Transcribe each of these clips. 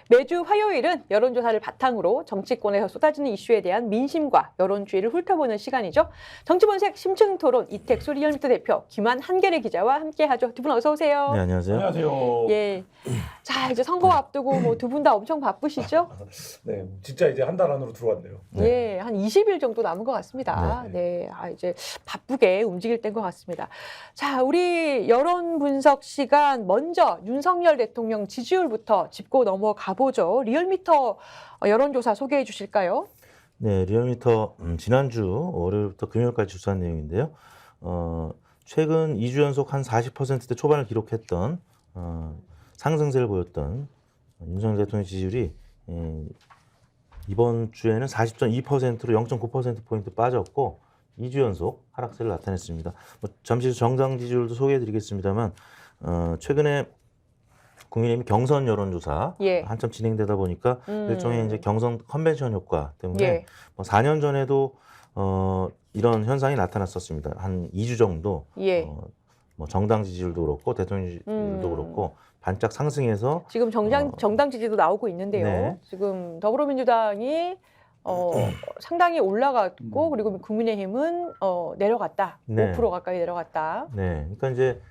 매주 화요일은 여론조사를 바탕으로 정치권에서 쏟아지는 이슈에 대한 민심과 여론주의를 훑어보는 시간이죠. 정치본색 심층토론 이택수 리얼미터 대표 김한 한겨레 기자와 함께하죠. 두 분 어서 오세요. 네, 안녕하세요. 안녕하세요. 예. 자, 이제 선거 앞두고 뭐 두 분 다 엄청 바쁘시죠? 네, 진짜 이제 한 달 안으로 들어왔네요. 예, 한 20일 정도 남은 것 같습니다. 네. 네, 이제 바쁘게 움직일 때인 것 같습니다. 자, 우리 여론 분석 시간 먼저 윤석열 대통령 지지율부터 짚고 넘어가 보죠. 리얼미터 여론조사 소개해 주실까요? 네, 리얼미터 지난주 월요일부터 금요일까지 조사한 내용인데요. 최근 2주 연속 한 40%대 초반을 기록했던 상승세를 보였던 윤석열 대통령 지지율이 이번 주에는 40.2%로 0.9%포인트 빠졌고 2주 연속 하락세를 나타냈습니다. 잠시 후 정당 지지율도 소개해드리겠습니다만 최근에 국민의힘 경선 여론조사 예. 한참 진행되다 보니까 일종의 이제 경선 컨벤션 효과 때문에 예. 4년 전에도 이런 현상이 나타났었습니다. 한 2주 정도 예. 뭐 정당 지지율도 그렇고 대통령 지지율도 그렇고 반짝 상승해서 지금 정당 지지도 나오고 있는데요. 네. 지금 더불어민주당이 상당히 올라갔고 그리고 국민의힘은 내려갔다. 네. 5% 가까이 내려갔다. 네, 그러니까 이제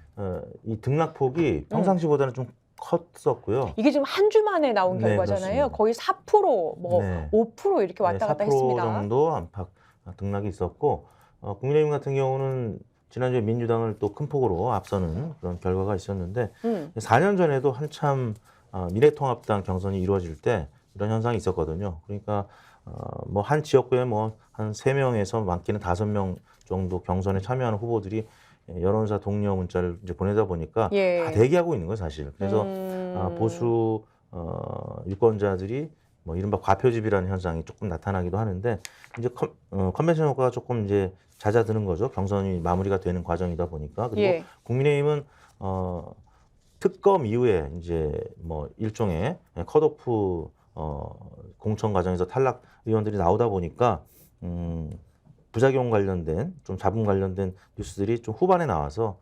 이 등락폭이 평상시보다는 좀 컸었고요. 이게 지금 한 주 만에 나온 네, 결과잖아요. 그렇습니다. 거의 4%, 뭐 네. 5% 이렇게 왔다 갔다 4% 했습니다. 정도 안팎 등락이 있었고 국민의힘 같은 경우는 지난주에 민주당을 또 큰 폭으로 앞서는 그런 결과가 있었는데 4년 전에도 한참 미래통합당 경선이 이루어질 때 이런 현상이 있었거든요. 그러니까 뭐 한 지역구에 뭐 한 3명에서 많게는 5명 정도 경선에 참여하는 후보들이 여론조사 독려 문자를 이제 보내다 보니까 예. 다 대기하고 있는 거예요, 사실. 그래서 보수 유권자들이 뭐 이른바 과표집이라는 현상이 조금 나타나기도 하는데 이제 컨벤션 효과가 조금 이제 잦아드는 거죠. 경선이 마무리가 되는 과정이다 보니까. 그리고 예. 국민의힘은 특검 이후에 이제 뭐 일종의 컷오프 공천 과정에서 탈락 의원들이 나오다 보니까 부작용 관련된 좀 잡음 관련된 뉴스들이 좀 후반에 나와서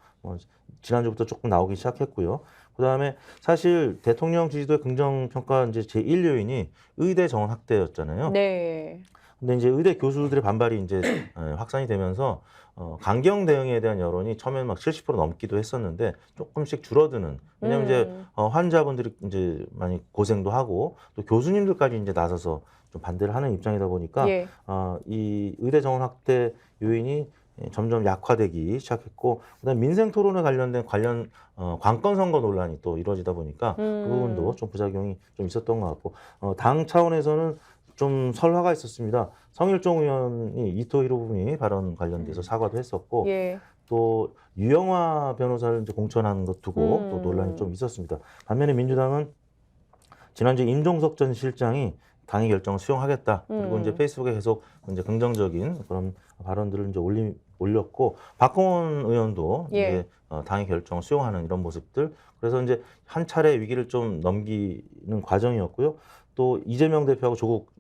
지난주부터 조금 나오기 시작했고요. 그다음에 사실 대통령 지지도의 긍정 평가 이제 제1 요인이 의대 정원 확대였잖아요. 네. 근데 이제 의대 교수들의 반발이 이제 확산이 되면서 강경 대응에 대한 여론이 처음에는 막 70% 넘기도 했었는데 조금씩 줄어드는. 왜냐면 이제 환자분들이 이제 많이 고생도 하고 또 교수님들까지 이제 나서서 좀 반대를 하는 입장이다 보니까 예. 이 의대 정원 확대 요인이 점점 약화되기 시작했고 그다음 민생 토론에 관련된 관건 선거 논란이 또 이루어지다 보니까 그 부분도 좀 부작용이 좀 있었던 것 같고 당 차원에서는 좀 설화가 있었습니다. 성일종 의원이 이토 히로부미 발언 관련돼서 사과도 했었고 예. 또 유영화 변호사를 이제 공천한 것 두고 또 논란이 좀 있었습니다. 반면에 민주당은 지난주 임종석 전 실장이 당의 결정을 수용하겠다. 그리고 이제 페이스북에 계속 이제 긍정적인 그런 발언들을 이제 올렸고 박홍원 의원도 예. 이제 당의 결정을 수용하는 이런 모습들. 그래서 이제 한 차례 위기를 좀 넘기는 과정이었고요. 또 이재명 대표하고 조국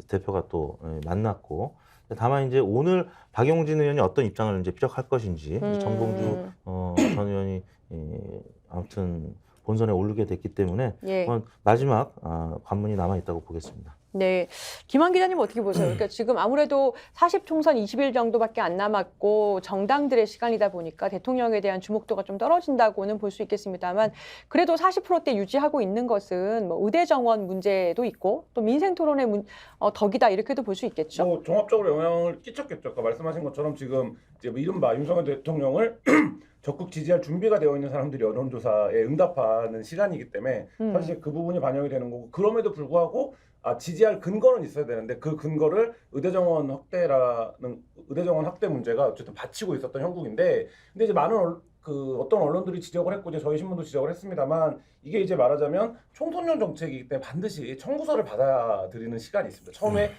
대표가 또 만났고 다만 이제 오늘 박용진 의원이 어떤 입장을 이제 피력할 것인지 이제 정봉주 전 의원이 아무튼 본선에 오르게 됐기 때문에 예. 마지막 관문이 남아 있다고 보겠습니다. 네. 김한 기자님 어떻게 보세요? 그러니까 지금 아무래도 40총선 20일 정도밖에 안 남았고 정당들의 시간이다 보니까 대통령에 대한 주목도가 좀 떨어진다고는 볼 수 있겠습니다만 그래도 40%대 유지하고 있는 것은 뭐 의대 정원 문제도 있고 또 민생 토론의 덕이다 이렇게도 볼 수 있겠죠. 뭐 종합적으로 영향을 끼쳤겠죠. 아까 말씀하신 것처럼 지금 이제 뭐 이른바 윤석열 대통령을 적극 지지할 준비가 되어 있는 사람들이 여론조사에 응답하는 시간이기 때문에 사실 그 부분이 반영이 되는 거고 그럼에도 불구하고 지지할 근거는 있어야 되는데 그 근거를 의대 정원 확대 문제가 어쨌든 받치고 있었던 형국인데 근데 이제 많은 어떤 언론들이 지적을 했고 이제 저희 신문도 지적을 했습니다만 이게 이제 말하자면 총선용 정책이기 때문에 반드시 청구서를 받아들이는 시간이 있습니다. 처음에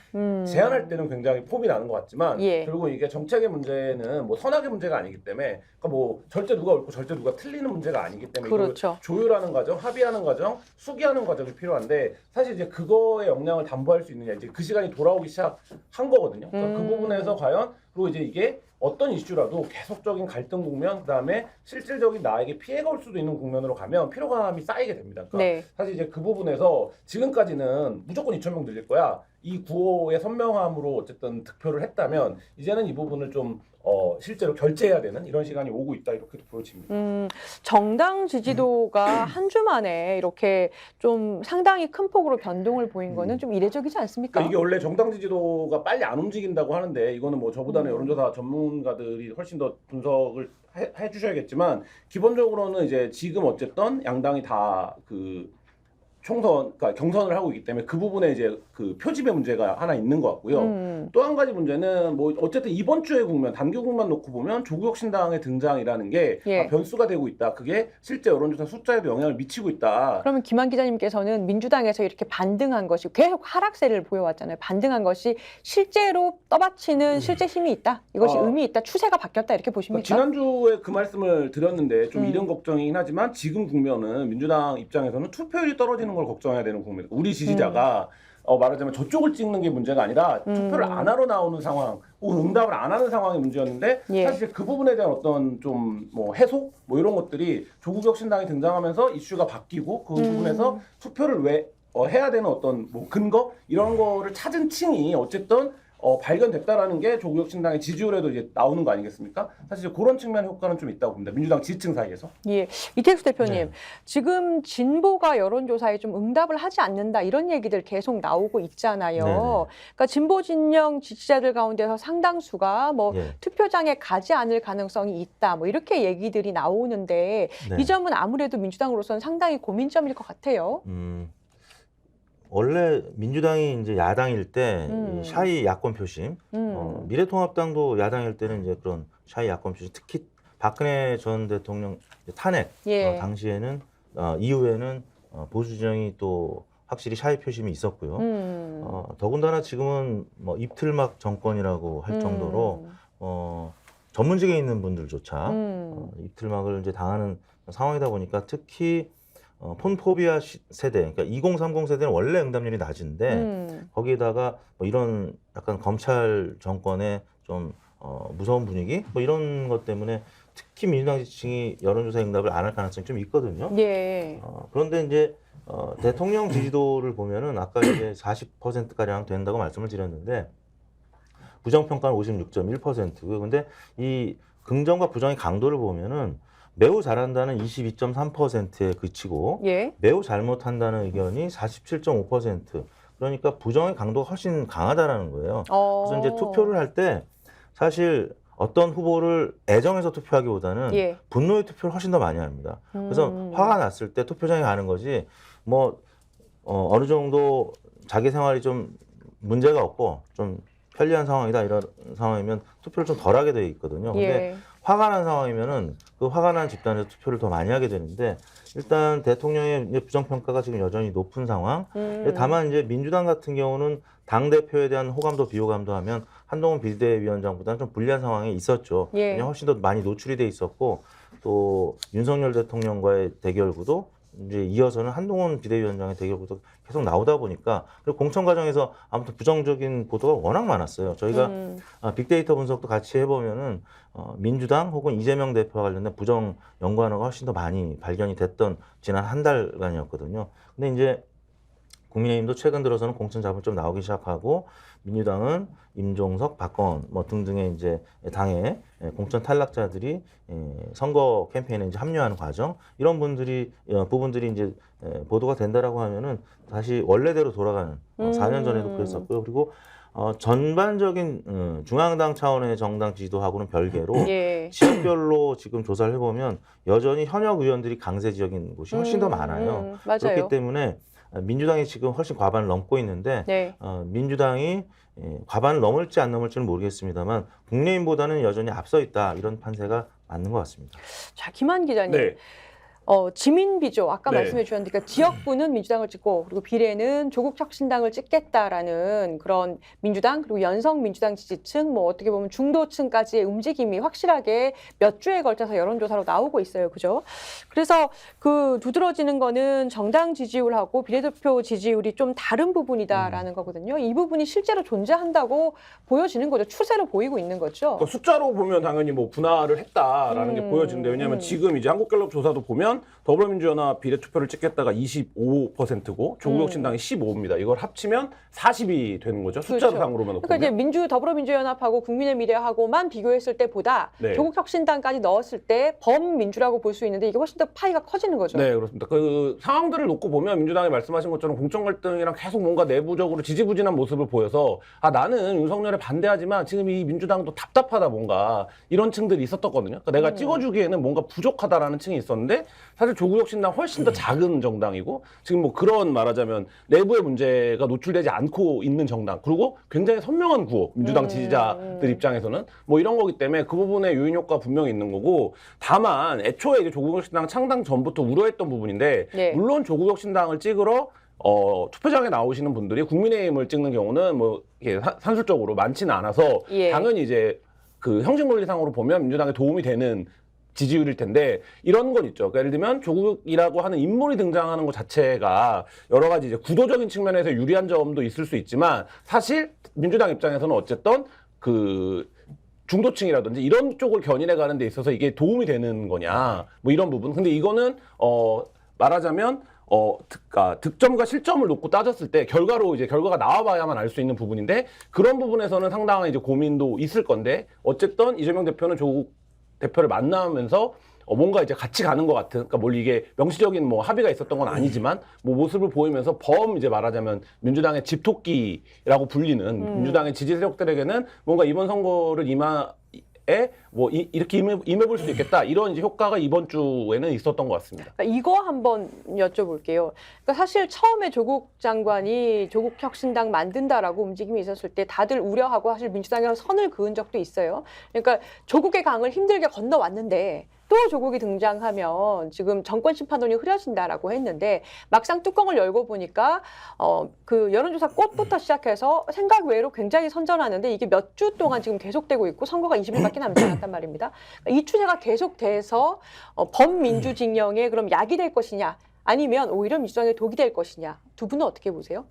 제안할 때는 굉장히 폼이 나는 것 같지만 예. 결국 이게 정책의 문제는 뭐 선악의 문제가 아니기 때문에 그러니까 뭐 절대 누가 옳고 절대 누가 틀리는 문제가 아니기 때문에 그렇죠. 조율하는 과정, 합의하는 과정, 수기하는 과정이 필요한데 사실 이제 그거의 역량을 담보할 수 있느냐 이제 그 시간이 돌아오기 시작한 거거든요. 그러니까 그 부분에서 과연 그리고 이제 이게 어떤 이슈라도 계속적인 갈등 국면, 그다음에 실질적인 나에게 피해가 올 수도 있는 국면으로 가면 피로감이 쌓이게 됩니다. 그러니까 네. 사실 이제 그 부분에서 지금까지는 무조건 2,000명 늘릴 거야. 이 구호의 선명함으로 어쨌든 득표를 했다면 이제는 이 부분을 좀 실제로 결제해야 되는 이런 시간이 오고 있다 이렇게도 보여집니다. 정당 지지도가 한 주 만에 이렇게 좀 상당히 큰 폭으로 변동을 보인 거는 좀 이례적이지 않습니까? 그러니까 이게 원래 정당 지지도가 빨리 안 움직인다고 하는데 이거는 뭐 저보다는 여론조사 전문가들이 훨씬 더 분석을 해주셔야겠지만 기본적으로는 이제 지금 어쨌든 양당이 다 그 총선, 그러니까 경선을 하고 있기 때문에 그 부분에 이제 그 표집의 문제가 하나 있는 것 같고요. 또 한 가지 문제는 뭐 어쨌든 이번 주의 국면, 단기국만 놓고 보면 조국 신당의 등장이라는 게 예. 변수가 되고 있다. 그게 실제 여론조사 숫자에도 영향을 미치고 있다. 그러면 김한 기자님께서는 민주당에서 이렇게 반등한 것이 계속 하락세를 보여왔잖아요. 반등한 것이 실제로 떠받치는 실제 힘이 있다. 이것이 의미 있다. 추세가 바뀌었다. 이렇게 보십니까? 지난주에 그 말씀을 드렸는데 좀 이른 걱정이긴 하지만 지금 국면은 민주당 입장에서는 투표율이 떨어지는 걸 걱정해야 되는 국면입니다. 우리 지지자가 말하자면 저쪽을 찍는 게 문제가 아니라 투표를 안 하러 나오는 상황 혹은 응답을 안 하는 상황이 문제였는데 예. 사실 그 부분에 대한 어떤 좀 뭐 해소 뭐 이런 것들이 조국 혁신당이 등장하면서 이슈가 바뀌고 그 부분에서 투표를 왜 해야 되는 어떤 뭐 근거 이런 거를 찾은 층이 어쨌든 발견됐다라는 게 조국 혁신당의 지지율에도 이제 나오는 거 아니겠습니까? 사실 그런 측면의 효과는 좀 있다고 봅니다. 민주당 지지층 사이에서. 예, 이택수 대표님, 네. 지금 진보가 여론조사에 좀 응답을 하지 않는다 이런 얘기들 계속 나오고 있잖아요. 네네. 그러니까 진보 진영 지지자들 가운데서 상당수가 뭐 예. 투표장에 가지 않을 가능성이 있다, 뭐 이렇게 얘기들이 나오는데 네. 이 점은 아무래도 민주당으로서는 상당히 고민점일 것 같아요. 원래 민주당이 이제 야당일 때 음. 이 샤이 야권 표심, 미래통합당도 야당일 때는 이제 그런 샤이 야권 표심, 특히 박근혜 전 대통령 탄핵 예. 당시에는 이후에는 보수 진영이 또 확실히 샤이 표심이 있었고요. 더군다나 지금은 뭐 입틀막 정권이라고 할 정도로 전문직에 있는 분들조차 입틀막을 이제 당하는 상황이다 보니까 특히 폰포비아 세대, 그러니까 2030 세대는 원래 응답률이 낮은데 거기에다가 뭐 이런 약간 검찰 정권의 좀 무서운 분위기, 뭐 이런 것 때문에 특히 민주당 지지층이 여론조사 응답을 안 할 가능성이 좀 있거든요. 예. 그런데 이제 대통령 지지도를 보면은 아까 이제 40% 가량 된다고 말씀을 드렸는데 부정평가는 56.1%고요. 근데 이 긍정과 부정의 강도를 보면은 매우 잘한다는 22.3%에 그치고 예. 매우 잘못한다는 의견이 47.5%. 그러니까 부정의 강도가 훨씬 강하다라는 거예요. 그래서 이제 투표를 할 때 사실 어떤 후보를 애정해서 투표하기보다는 예. 분노의 투표를 훨씬 더 많이 합니다. 그래서 화가 났을 때 투표장에 가는 거지 뭐 어느 정도 자기 생활이 좀 문제가 없고 좀 편리한 상황이다 이런 상황이면 투표를 좀 덜 하게 돼 있거든요. 근데 예. 화가 난 상황이면은 그 화가 난 집단에서 투표를 더 많이 하게 되는데 일단 대통령의 이제 부정평가가 지금 여전히 높은 상황. 다만 이제 민주당 같은 경우는 당 대표에 대한 호감도 비호감도 하면 한동훈 비대위원장보다는 좀 불리한 상황에 있었죠. 예. 왜냐하면 훨씬 더 많이 노출이 돼 있었고 또 윤석열 대통령과의 대결 구도 이제 이어서는 한동훈 비대위원장의 대결 구도 계속 나오다 보니까 그리고 공천 과정에서 아무튼 부정적인 보도가 워낙 많았어요. 저희가 빅데이터 분석도 같이 해보면은 민주당 혹은 이재명 대표와 관련된 부정 연관어가 훨씬 더 많이 발견이 됐던 지난 한 달간이었거든요. 근데 이제 국민의힘도 최근 들어서는 공천 잡음 좀 나오기 시작하고 민주당은 임종석, 박건 뭐 등등의 이제 당의 공천 탈락자들이 선거 캠페인에 이제 합류하는 과정 이런 부분들이 이제 보도가 된다라고 하면은 다시 원래대로 돌아가는 4년 전에도 그랬었고요. 그리고 전반적인 중앙당 차원의 정당 지지도하고는 별개로 예. 지역별로 지금 조사를 해보면 여전히 현역 의원들이 강세 지역인 곳이 훨씬 더 많아요. 맞아요. 그렇기 때문에 민주당이 지금 훨씬 과반을 넘고 있는데 네. 민주당이 과반을 넘을지 안 넘을지는 모르겠습니다만 국민의힘보다는 여전히 앞서 있다 이런 판세가 맞는 것 같습니다. 자, 김한 기자님. 네. 지민비죠. 아까 네. 말씀해 주셨는데 그러니까 지역구는 민주당을 찍고 그리고 비례는 조국혁신당을 찍겠다라는 그런 민주당 그리고 연성민주당 지지층 뭐 어떻게 보면 중도층까지의 움직임이 확실하게 몇 주에 걸쳐서 여론조사로 나오고 있어요. 그죠? 그래서 그 두드러지는 거는 정당 지지율하고 비례대표 지지율이 좀 다른 부분이다라는 거거든요. 이 부분이 실제로 존재한다고 보여지는 거죠. 추세로 보이고 있는 거죠. 그러니까 숫자로 보면 당연히 뭐 분할을 했다라는 게 보여지는데 왜냐하면 지금 이제 한국갤럽 조사도 보면 더불어민주연합 비례투표를 찍겠다가 25%고 조국혁신당이 15입니다. 이걸 합치면 40이 되는 거죠. 숫자로 그렇죠. 상으로 보면. 그러니까 이제 더불어민주연합하고 국민의미래하고만 비교했을 때보다 네. 조국혁신당까지 넣었을 때 범민주라고 볼 수 있는데 이게 훨씬 더 파이가 커지는 거죠. 네, 그렇습니다. 그 상황들을 놓고 보면 민주당이 말씀하신 것처럼 공천 갈등이랑 계속 뭔가 내부적으로 지지부진한 모습을 보여서 나는 윤석열에 반대하지만 지금 이 민주당도 답답하다 뭔가 이런 층들이 있었거든요. 그러니까 내가 찍어주기에는 뭔가 부족하다라는 층이 있었는데 사실 조국혁신당 훨씬 더 작은 정당이고 지금 뭐 그런 말하자면 내부의 문제가 노출되지 않고 있는 정당 그리고 굉장히 선명한 구호 민주당 지지자들 입장에서는 뭐 이런 거기 때문에 그 부분에 요인 효과 분명히 있는 거고 다만 애초에 이제 조국혁신당 창당 전부터 우려했던 부분인데 네. 물론 조국혁신당을 찍으러 투표장에 나오시는 분들이 국민의힘을 찍는 경우는 뭐 이게 산술적으로 많지는 않아서 예. 당연히 이제 그 형식논리상으로 보면 민주당에 도움이 되는 지지율일 텐데 이런 건 있죠. 그러니까 예를 들면 조국이라고 하는 인물이 등장하는 것 자체가 여러 가지 이제 구도적인 측면에서 유리한 점도 있을 수 있지만 사실 민주당 입장에서는 어쨌든 그 중도층이라든지 이런 쪽을 견인해 가는 데 있어서 이게 도움이 되는 거냐 뭐 이런 부분. 근데 이거는 말하자면 득점과 실점을 놓고 따졌을 때 결과로 이제 결과가 나와봐야만 알 수 있는 부분인데 그런 부분에서는 상당한 이제 고민도 있을 건데 어쨌든 이재명 대표는 조국 대표를 만나면서 뭔가 이제 같이 가는 것 같은, 그러니까 뭘 이게 명시적인 뭐 합의가 있었던 건 아니지만 뭐 모습을 보이면서 이제 말하자면 민주당의 집토끼라고 불리는 민주당의 지지 세력들에게는 뭔가 이번 선거를 이렇게 임해볼 수 있겠다 이런 이제 효과가 이번 주에는 있었던 것 같습니다. 그러니까 이거 한번 여쭤볼게요. 그러니까 사실 처음에 조국 장관이 조국혁신당 만든다라고 움직임이 있었을 때 다들 우려하고 사실 민주당이랑 선을 그은 적도 있어요. 그러니까 조국의 강을 힘들게 건너왔는데 또 조국이 등장하면 지금 정권 심판론이 흐려진다라고 했는데 막상 뚜껑을 열고 보니까 그 여론조사 꽃부터 시작해서 생각 외로 굉장히 선전하는데 이게 몇 주 동안 지금 계속되고 있고 선거가 20일밖에 남지 않았단 말입니다. 이 추세가 계속돼서 범민주 진영에 그럼 약이 될 것이냐 아니면 오히려 민주당에 독이 될 것이냐 두 분은 어떻게 보세요?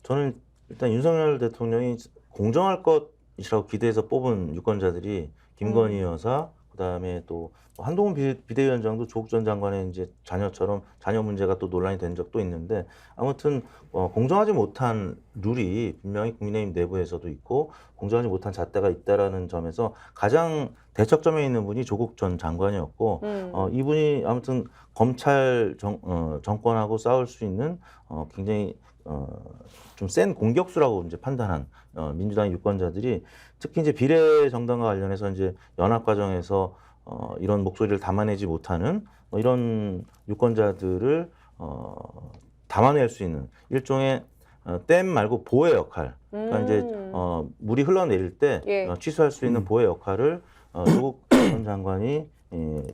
저는 일단 윤석열 대통령이 공정할 것이라고 기대해서 뽑은 유권자들이 김건희 여사 그다음에 또 한동훈 비대위원장도 조국 전 장관의 이제 자녀처럼 자녀 문제가 또 논란이 된 적도 있는데 아무튼 공정하지 못한 룰이 분명히 국민의힘 내부에서도 있고 공정하지 못한 잣대가 있다라는 점에서 가장 대척점에 있는 분이 조국 전 장관이었고 이분이 아무튼 검찰 정권하고 싸울 수 있는 굉장히 좀 센 공격수라고 이제 판단한 민주당 유권자들이 특히 이제 비례 정당과 관련해서 이제 연합 과정에서 이런 목소리를 담아내지 못하는 이런 유권자들을 담아낼 수 있는 일종의 댐 말고 보혜 역할. 그러니까 이제 물이 흘러내릴 때 예. 취소할 수 있는 보혜 역할을 조국 전 장관이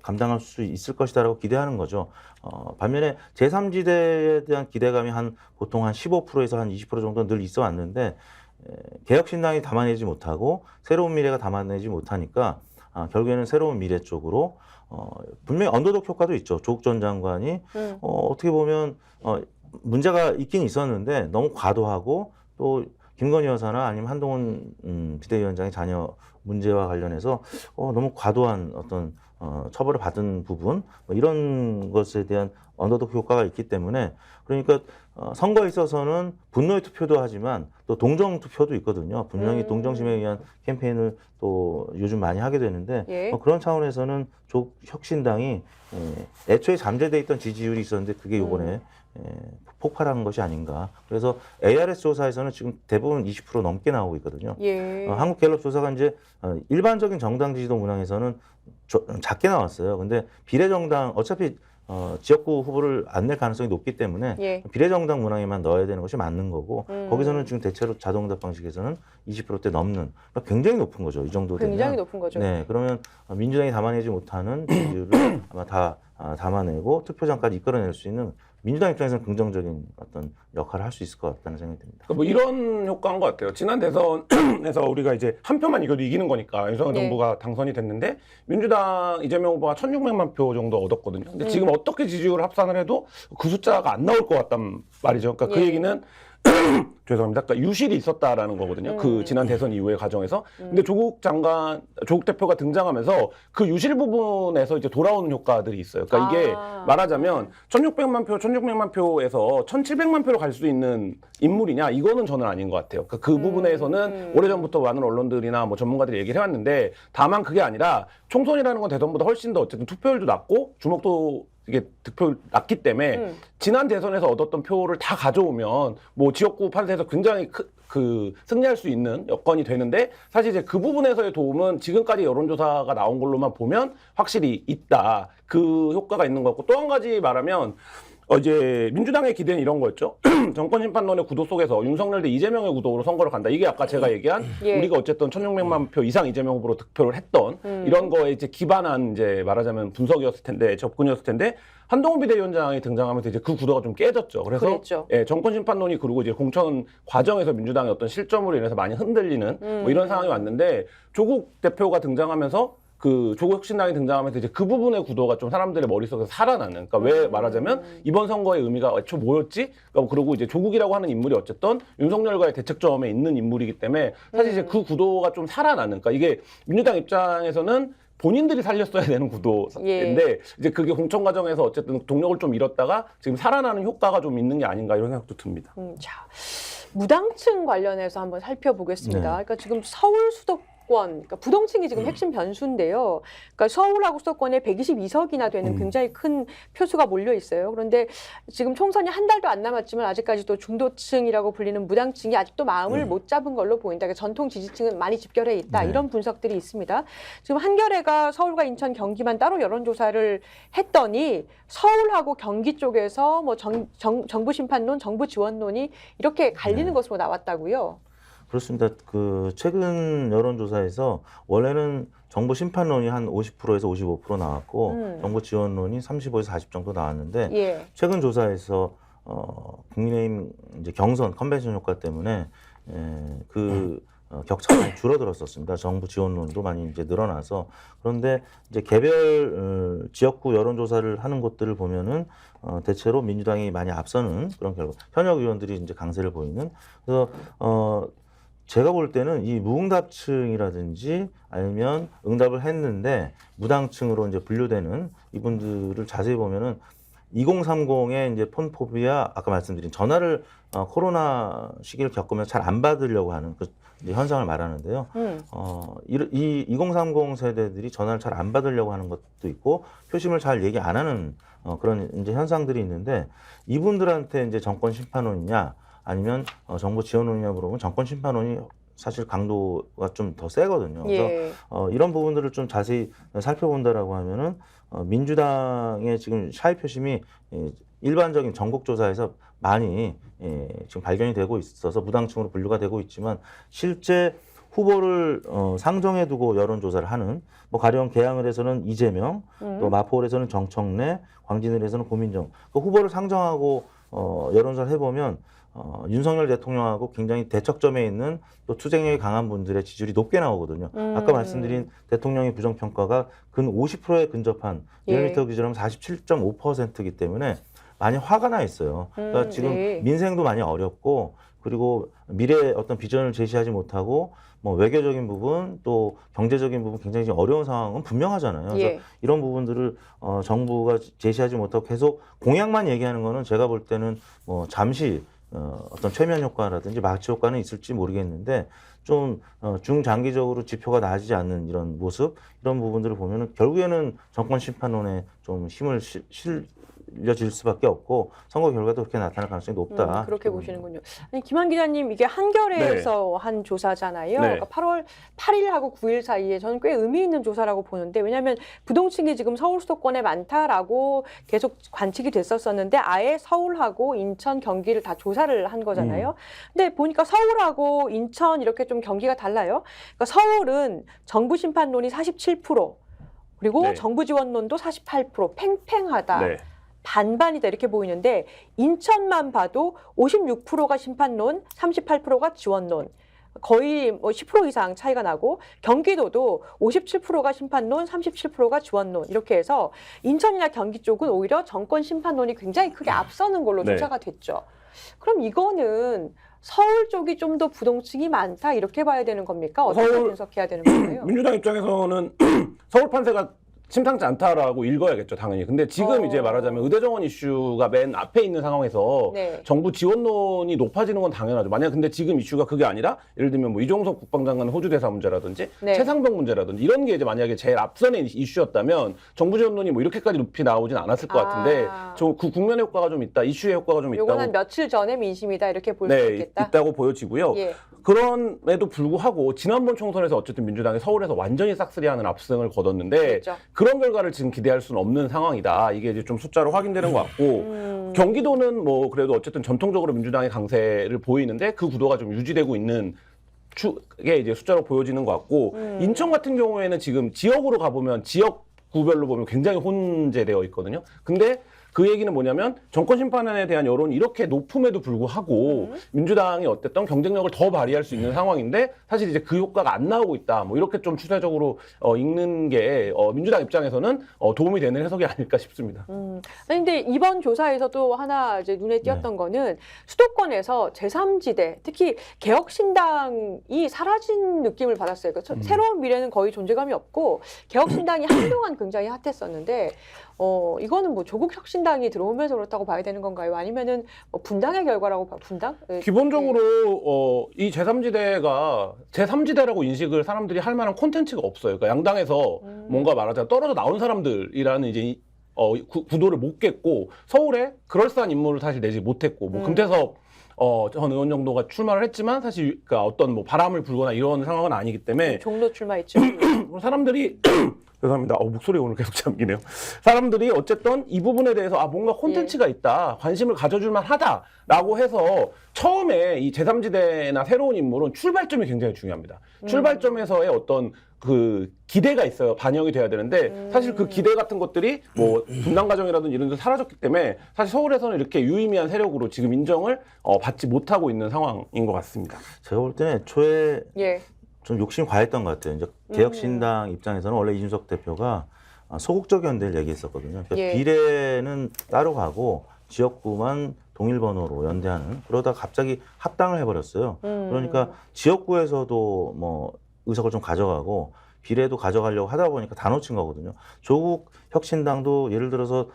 감당할 수 있을 것이다라고 기대하는 거죠. 반면에 제3지대에 대한 기대감이 보통 한 15%에서 한 20% 정도 늘 있어 왔는데 개혁신당이 담아내지 못하고 새로운 미래가 담아내지 못하니까 결국에는 새로운 미래 쪽으로 분명히 언더독 효과도 있죠. 조국 전 장관이 어떻게 보면 문제가 있긴 있었는데 너무 과도하고 또 김건희 여사나 아니면 한동훈 비대위원장의 자녀 문제와 관련해서 너무 과도한 어떤 처벌을 받은 부분 뭐 이런 것에 대한 언더독 효과가 있기 때문에 그러니까 선거에 있어서는 분노의 투표도 하지만 또 동정 투표도 있거든요. 분명히 동정심에 의한 캠페인을 또 요즘 많이 하게 되는데 예. 그런 차원에서는 혁신당이 애초에 잠재돼 있던 지지율이 있었는데 그게 이번에 폭발한 것이 아닌가. 그래서 ARS 조사에서는 지금 대부분 20% 넘게 나오고 있거든요. 예. 한국갤럽 조사가 이제 일반적인 정당 지지도 문항에서는 작게 나왔어요. 근데 비례정당 어차피 지역구 후보를 안 낼 가능성이 높기 때문에 예. 비례정당 문항에만 넣어야 되는 것이 맞는 거고 거기서는 지금 대체로 자동응답 방식에서는 20%대 넘는 그러니까 굉장히 높은 거죠. 이 정도 되면. 굉장히 높은 거죠. 네, 그러면 민주당이 담아내지 못하는 지지율을 아마 다 담아내고 투표장까지 이끌어낼 수 있는 민주당 입장에서는 긍정적인 어떤 역할을 할 수 있을 것 같다는 생각이 듭니다. 뭐 이런 효과인 것 같아요. 지난 대선에서 우리가 이제 한 표만 이겨도 이기는 거니까 윤석열 네. 정부가 당선이 됐는데 민주당 이재명 후보가 1,600만 표 정도 얻었거든요. 근데 지금 어떻게 지지율을 합산을 해도 그 숫자가 안 나올 것 같단 말이죠. 그러니까 그 예. 얘기는 죄송합니다. 그러니까 유실이 있었다라는 거거든요. 그 지난 대선 이후의 과정에서. 근데 조국 대표가 등장하면서 그 유실 부분에서 이제 돌아오는 효과들이 있어요. 그러니까 이게 말하자면 1,600만 표에서 1,700만 표로 갈 수 있는 인물이냐? 이거는 저는 아닌 것 같아요. 그러니까 그 부분에서는 오래전부터 많은 언론들이나 뭐 전문가들이 얘기를 해왔는데 다만 그게 아니라 총선이라는 건 대선보다 훨씬 더 어쨌든 투표율도 낮고 주목도 이게 득표율 낮기 때문에 지난 대선에서 얻었던 표를 다 가져오면 뭐 지역구 판세에서 굉장히 승리할 수 있는 여건이 되는데 사실 이제 그 부분에서의 도움은 지금까지 여론조사가 나온 걸로만 보면 확실히 있다. 그 효과가 있는 것 같고 또 한 가지 말하면 이제 민주당의 기대는 이런 거였죠. 정권심판론의 구도 속에서 윤석열 대 이재명의 구도로 선거를 간다. 이게 아까 제가 얘기한 예. 우리가 어쨌든 1,600만 표 이상 이재명 후보로 득표를 했던 이런 거에 이제 기반한 이제 말하자면 분석이었을 텐데 접근이었을 텐데 한동훈 비대위원장이 등장하면서 이제 그 구도가 좀 깨졌죠. 그래서 그랬죠. 예, 정권심판론이 그리고 이제 공천 과정에서 민주당의 어떤 실점으로 인해서 많이 흔들리는 뭐 이런 상황이 왔는데 조국 대표가 등장하면서 그 조국혁신당이 등장하면서 이제 그 부분의 구도가 좀 사람들의 머릿속에서 살아나는. 그러니까 왜 말하자면 이번 선거의 의미가 애초 뭐였지? 그러니까 그리고 이제 조국이라고 하는 인물이 어쨌든 윤석열과의 대척점에 있는 인물이기 때문에 사실 이제 그 구도가 좀 살아나는. 그러니까 이게 민주당 입장에서는 본인들이 살렸어야 되는 구도인데 예. 이제 그게 공천 과정에서 어쨌든 동력을 좀 잃었다가 지금 살아나는 효과가 좀 있는 게 아닌가 이런 생각도 듭니다. 자, 무당층 관련해서 한번 살펴보겠습니다. 네. 그러니까 지금 서울 수도권, 그러니까 부동층이 지금 핵심 변수인데요. 그러니까 서울하고 수도권에 122석이나 되는 굉장히 큰 표수가 몰려 있어요. 그런데 지금 총선이 한 달도 안 남았지만 아직까지도 중도층이라고 불리는 무당층이 아직도 마음을 못 잡은 걸로 보인다. 그러니까 전통 지지층은 많이 집결해 있다. 네. 이런 분석들이 있습니다. 지금 한겨레가 서울과 인천, 경기만 따로 여론조사를 했더니 서울하고 경기 쪽에서 뭐 정부 심판론, 정부 지원론이 이렇게 갈리는 것으로 나왔다고요. 그렇습니다. 그 최근 여론조사에서 원래는 정부 심판론이 한 50%에서 55% 나왔고 정부 지원론이 35에서 40 정도 나왔는데 예. 최근 조사에서 국민의힘 이제 경선 컨벤션 효과 때문에 격차가 많이 줄어들었었습니다. 정부 지원론도 많이 이제 늘어나서 그런데 이제 개별 지역구 여론조사를 하는 곳들을 보면은 대체로 민주당이 많이 앞서는 그런 결과 현역 의원들이 이제 강세를 보이는 그래서 제가 볼 때는 이 무응답층이라든지 아니면 응답을 했는데 무당층으로 이제 분류되는 이분들을 자세히 보면은 2030의 이제 폰포비아 아까 말씀드린 전화를 코로나 시기를 겪으면 잘 안 받으려고 하는 그 이제 현상을 말하는데요. 이 2030 세대들이 전화를 잘 안 받으려고 하는 것도 있고 표심을 잘 얘기 안 하는 그런 이제 현상들이 있는데 이분들한테 이제 정권 심판론이냐 아니면 정부 지원론이냐 물어보면 정권 심판론이 사실 강도가 좀 더 세거든요. 그래서 예. 이런 부분들을 좀 자세히 살펴본다라고 하면은 민주당의 지금 샤이 표심이 일반적인 전국조사에서 많이 지금 발견이 되고 있어서 무당층으로 분류가 되고 있지만 실제 후보를 상정해 두고 여론조사를 하는 뭐 가령 계양을에서는 이재명, 또 마포을에서는 정청래, 광진을에서는 고민정 그 후보를 상정하고 여론조사를 해보면 윤석열 대통령하고 굉장히 대척점에 있는 또 투쟁력이 강한 분들의 지지율이 높게 나오거든요. 아까 말씀드린 대통령의 부정평가가 근 50%에 근접한 리얼미터 기준하면 47.5%이기 때문에 많이 화가 나 있어요. 그러니까 지금 네. 민생도 많이 어렵고 그리고 미래의 어떤 비전을 제시하지 못하고 뭐 외교적인 부분 또 경제적인 부분 굉장히 어려운 상황은 분명하잖아요. 그래서 예. 이런 부분들을 정부가 제시하지 못하고 계속 공약만 얘기하는 거는 제가 볼 때는 뭐 잠시 어떤 최면 효과라든지 마취 효과는 있을지 모르겠는데 좀 중장기적으로 지표가 나아지지 않는 이런 모습 이런 부분들을 보면은 결국에는 정권 심판론에 좀 힘을 알려질 수밖에 없고 선거 결과도 그렇게 나타날 가능성이 높다. 그렇게 보시는군요. 아니, 김한 기자님 이게 한겨레에서 한 조사잖아요. 네. 그러니까 8월 8일하고 9일 사이에 저는 꽤 의미 있는 조사라고 보는데 왜냐하면 부동층이 지금 서울 수도권에 많다라고 계속 관측이 됐었었는데 아예 서울하고 인천, 경기를 다 조사를 한 거잖아요. 근데 보니까 서울하고 인천 이렇게 좀 경기가 달라요. 그러니까 서울은 정부 심판론이 47% 그리고 네. 정부 지원론도 48% 팽팽하다. 네. 반반이다 이렇게 보이는데 인천만 봐도 56%가 심판론, 38%가 지원론. 거의 뭐 10% 이상 차이가 나고 경기도도 57%가 심판론, 37%가 지원론 이렇게 해서 인천이나 경기 쪽은 오히려 정권 심판론이 굉장히 크게 앞서는 걸로 네. 조사가 됐죠. 그럼 이거는 서울 쪽이 좀 더 부동층이 많다 이렇게 봐야 되는 겁니까? 어떻게 서울- 분석해야 되는 건가요? 민주당 입장에서는 서울 판세가 심상치 않다라고 읽어야겠죠, 당연히. 근데 지금 이제 말하자면 의대정원 이슈가 맨 앞에 있는 상황에서 네. 정부 지원론이 높아지는 건 당연하죠. 만약 근데 지금 이슈가 그게 아니라 예를 들면 뭐 이종석 국방장관 호주 대사 문제라든지 네. 최상병 문제라든지 이런 게 이제 만약에 제일 앞선에 이슈였다면 정부 지원론이 뭐 이렇게까지 높이 나오진 않았을 것 같은데 그 국면의 효과가 좀 있다, 이슈의 효과가 좀 요건 한 있다고 며칠 전에 민심이다 이렇게 볼 수 네, 있겠다. 있다고 보여지고요. 예. 그럼에도 불구하고 지난번 총선에서 어쨌든 민주당이 서울에서 완전히 싹쓸이하는 압승을 거뒀는데 그렇죠. 그런 결과를 지금 기대할 수는 없는 상황이다. 이게 이제 좀 숫자로 확인되는 것 같고 경기도는 뭐 그래도 어쨌든 전통적으로 민주당의 강세를 보이는데 그 구도가 좀 유지되고 있는 축에 이제 숫자로 보여지는 것 같고 인천 같은 경우에는 지금 지역으로 가보면 지역구별로 보면 굉장히 혼재되어 있거든요. 근데 그 얘기는 뭐냐면 정권 심판에 대한 여론이 이렇게 높음에도 불구하고 민주당이 어쨌든 경쟁력을 더 발휘할 수 있는 상황인데 사실 이제 그 효과가 안 나오고 있다. 뭐 이렇게 좀 추세적으로 읽는 게 민주당 입장에서는 도움이 되는 해석이 아닐까 싶습니다. 아니, 근데 이번 조사에서도 하나 이제 눈에 띄었던 거는 수도권에서 제3지대, 특히 개혁신당이 사라진 느낌을 받았어요. 그러니까 새로운 미래는 거의 존재감이 없고 개혁신당이 한동안 굉장히 핫했었는데 이거는 뭐 조국 혁신당이 들어오면서 그렇다고 봐야 되는 건가요? 아니면은 뭐 분당의 결과라고 분당? 기본적으로 이 제3지대가 제3지대라고 인식을 사람들이 할 만한 콘텐츠가 없어요. 그러니까 양당에서 뭔가 말하자면 떨어져 나온 사람들이라는 이제 구도를 못 깼고 서울에 그럴싸한 인물을 사실 내지 못했고 뭐 금태섭 전 의원 정도가 출마를 했지만 사실 그러니까 어떤 뭐 바람을 불거나 이런 상황은 아니기 때문에 종로 출마했죠. 사람들이 죄송합니다. 목소리 오늘 계속 잠기네요. 사람들이 어쨌든 이 부분에 대해서 뭔가 콘텐츠가 있다, 관심을 가져줄 만하다라고 해서 처음에 이 제3지대나 새로운 인물은 출발점이 굉장히 중요합니다. 출발점에서의 어떤 그 기대가 있어요. 반영이 돼야 되는데 사실 그 기대 같은 것들이 뭐 분당 과정이라든지 이런 데 사라졌기 때문에 사실 서울에서는 이렇게 유의미한 세력으로 지금 인정을 받지 못하고 있는 상황인 것 같습니다. 제가 볼 때는 애초에 예. 좀 욕심이 과했던 것 같아요. 이제 개혁신당 입장에서는 원래 이준석 대표가 소극적 연대를 얘기했었거든요. 그러니까 예. 비례는 따로 가고 지역구만 동일 번호로 연대하는 그러다 갑자기 합당을 해버렸어요. 그러니까 지역구에서도 뭐 의석을 좀 가져가고 비례도 가져가려고 하다 보니까 다 놓친 거거든요. 조국 혁신당도 예를 들어서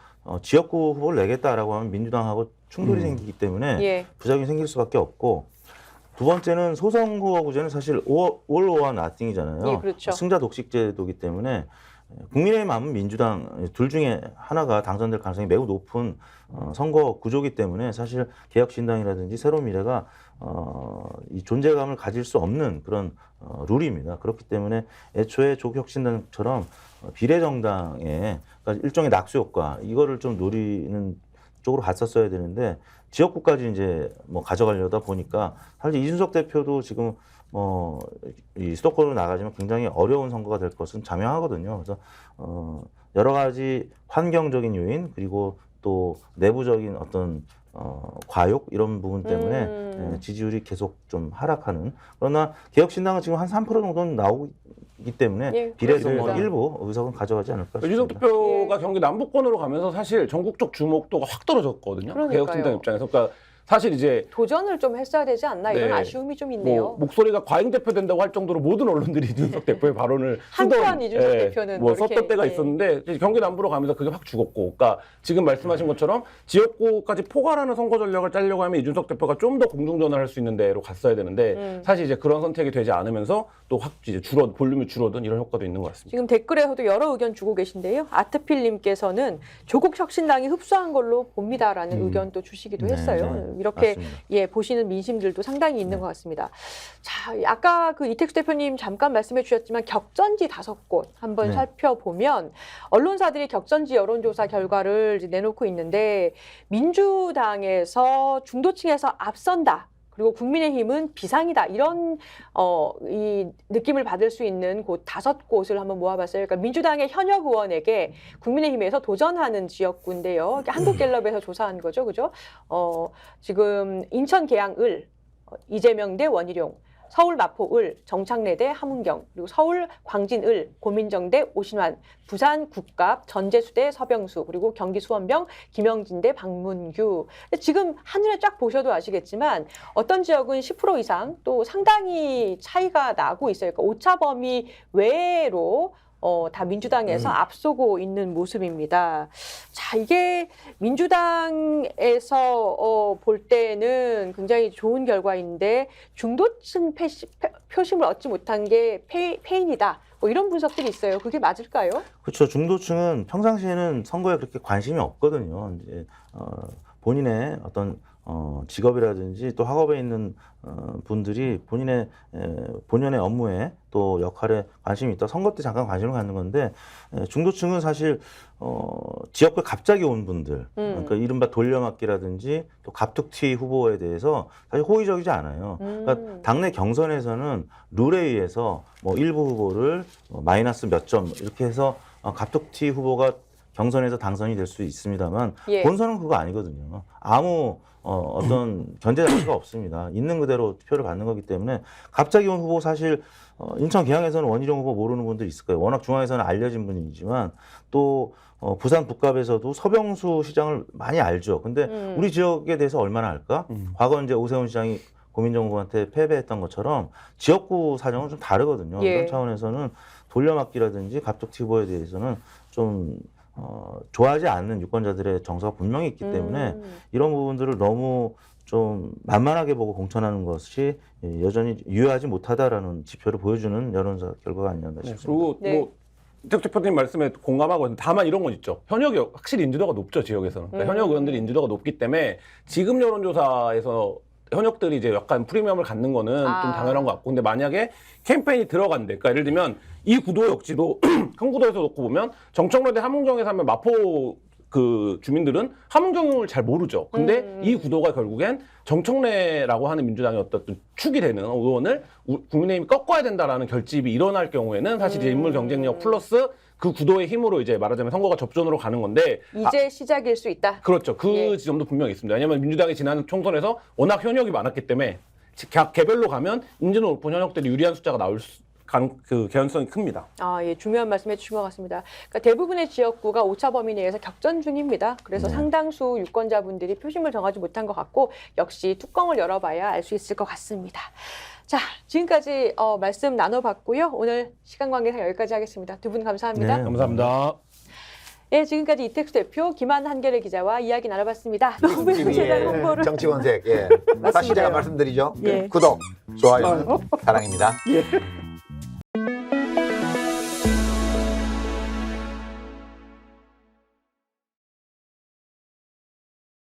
지역구 후보를 내겠다라고 하면 민주당하고 충돌이 생기기 때문에 예. 부작용이 생길 수밖에 없고 두 번째는 소선거구제는 사실 all or nothing이잖아요. 예, 그렇죠. 승자 독식 제도이기 때문에 국민의힘 하면 민주당 둘 중에 하나가 당선될 가능성이 매우 높은 선거 구조이기 때문에 사실 개혁신당이라든지 새로미래가 이 존재감을 가질 수 없는 그런 룰입니다. 그렇기 때문에 애초에 조국혁신당처럼 비례정당의 그러니까 일종의 낙수 효과 이거를 좀 노리는 쪽으로 갔었어야 되는데 지역구까지 이제 뭐 가져가려다 보니까 사실 이준석 대표도 지금 이 수도권으로 나가지만 굉장히 어려운 선거가 될 것은 자명하거든요. 그래서 여러 가지 환경적인 요인 그리고 또 내부적인 어떤 과욕 이런 부분 때문에 지지율이 계속 좀 하락하는 그러나 개혁신당은 지금 한 3% 정도는 나오기 때문에 예, 비례에서 뭐 그렇습니다. 일부 의석은 가져가지 않을까 이준석 싶습니다. 대표가 경기 남부권으로 가면서 사실 전국적 주목도가 확 떨어졌거든요. 그러니까요. 개혁신당 입장에서. 그러니까 사실 이제 도전을 좀 했어야 되지 않나 이런 네. 아쉬움이 좀 있네요. 뭐 목소리가 과잉 대표된다고 할 정도로 모든 언론들이 이준석 대표의 발언을 한편 이준석 대표는 뭐 뭐 이렇게, 썼던 때가 예. 있었는데 이제 경기 남부로 가면서 그게 확 죽었고, 그러니까 지금 말씀하신 것처럼 지역구까지 포괄하는 선거 전략을 짜려고 하면 이준석 대표가 좀 더 공중전을 할 수 있는 데로 갔어야 되는데 사실 이제 그런 선택이 되지 않으면서 또 확 이제 볼륨이 줄어든 이런 효과도 있는 것 같습니다. 지금 댓글에서도 여러 의견 주고 계신데요. 아트필님께서는 조국 혁신당이 흡수한 걸로 봅니다라는 의견도 주시기도 네, 했어요. 네. 이렇게 맞습니다. 예 보시는 민심들도 상당히 있는 것 같습니다. 자, 아까 그 이택수 대표님 잠깐 말씀해 주셨지만 격전지 5곳 한번 네. 살펴보면 언론사들이 격전지 여론조사 결과를 이제 내놓고 있는데 민주당에서 중도층에서 앞선다. 그리고 국민의힘은 비상이다. 이런 이 느낌을 받을 수 있는 곳 5곳을 한번 모아봤어요. 그러니까 민주당의 현역 의원에게 국민의힘에서 도전하는 지역구인데요. 한국갤럽에서 조사한 거죠, 그죠? 지금 인천 계양 을, 이재명 대 원희룡, 서울 마포 을, 정창래 대 함은경, 그리고 서울 광진 을, 고민정 대 오신환, 부산 국갑, 전재수 대 서병수, 그리고 경기 수원병, 김영진 대 박문규. 근데 지금 한눈에 쫙 보셔도 아시겠지만 어떤 지역은 10% 이상 또 상당히 차이가 나고 있어요. 그러니까 오차 범위 외로 다 민주당에서 앞서고 있는 모습입니다. 자, 이게 민주당에서 볼 때는 굉장히 좋은 결과인데 중도층 표심을 얻지 못한 게 페인이다. 뭐 이런 분석들이 있어요. 그게 맞을까요? 그렇죠. 중도층은 평상시에는 선거에 그렇게 관심이 없거든요. 이제 본인의 어떤 직업이라든지 또 학업에 있는 분들이 본연의 업무에 또 역할에 관심이 있다. 선거 때 잠깐 관심을 갖는 건데 중도층은 사실 지역구에 갑자기 온 분들, 그러니까 이른바 돌려막기라든지 또 갑툭튀 후보에 대해서 사실 호의적이지 않아요. 그러니까 당내 경선에서는 룰에 의해서 뭐 일부 후보를 마이너스 몇 점 이렇게 해서 갑툭튀 후보가 경선에서 당선이 될 수 있습니다만 예. 본선은 그거 아니거든요. 아무 어떤 견제 자체가 없습니다. 있는 그대로 투표를 받는 거기 때문에 갑자기 온 후보 사실 인천 계양에서는 원희룡 후보 모르는 분들이 있을 거예요. 워낙 중앙에서는 알려진 분이지만 또 부산 북갑에서도 서병수 시장을 많이 알죠. 근데 우리 지역에 대해서 얼마나 알까? 과거 이제 오세훈 시장이 고민정 후보한테 패배했던 것처럼 지역구 사정은 좀 다르거든요. 예. 이런 차원에서는 돌려막기라든지 갑툭튀 후보에 대해서는 좀 좋아하지 않는 유권자들의 정서가 분명히 있기 때문에 이런 부분들을 너무 좀 만만하게 보고 공천하는 것이 여전히 유효하지 못하다라는 지표를 보여주는 여론조사 결과가 아니었나 싶습니다. 그리고 네. 뭐 이택수 대표님 말씀에 공감하고 다만 이런 건 있죠. 현역이 확실히 인지도가 높죠, 지역에서는. 그러니까 현역 의원들이 인지도가 높기 때문에 지금 여론조사에서 현역들이 이제 약간 프리미엄을 갖는 거는 좀 당연한 것 같고, 근데 만약에 캠페인이 들어간대. 그러니까 예를 들면 이 구도 역시도 큰 구도에서 놓고 보면 정청래 대 함흥경에서 하면 마포 그 주민들은 함흥경을 잘 모르죠. 근데 이 구도가 결국엔 정청래라고 하는 민주당의 어떤 축이 되는 의원을 국민의힘이 꺾어야 된다라는 결집이 일어날 경우에는 사실 이제 인물 경쟁력 플러스 그 구도의 힘으로 이제 말하자면 선거가 접전으로 가는 건데 이제 시작일 수 있다. 그렇죠. 그 예. 지점도 분명히 있습니다. 왜냐하면 민주당이 지난 총선에서 워낙 현역이 많았기 때문에 개별로 가면 인지도 높은 현역들이 유리한 숫자가 나올 그 개연성이 큽니다. 예, 중요한 말씀 해주신 것 같습니다. 그러니까 대부분의 지역구가 오차 범위 내에서 격전 중입니다. 그래서 상당수 유권자분들이 표심을 정하지 못한 것 같고 역시 뚜껑을 열어봐야 알 수 있을 것 같습니다. 자, 지금까지 말씀 나눠봤고요. 오늘 시간 관계상 여기까지 하겠습니다. 두 분 감사합니다. 네. 감사합니다. 예, 지금까지 이택수 대표, 김한 한겨레 기자와 이야기 나눠봤습니다. 노무현 재단 홍보를 정치권색. 예. 다시 제가 말씀드리죠. 예. 구독, 좋아요, 사랑입니다. 예.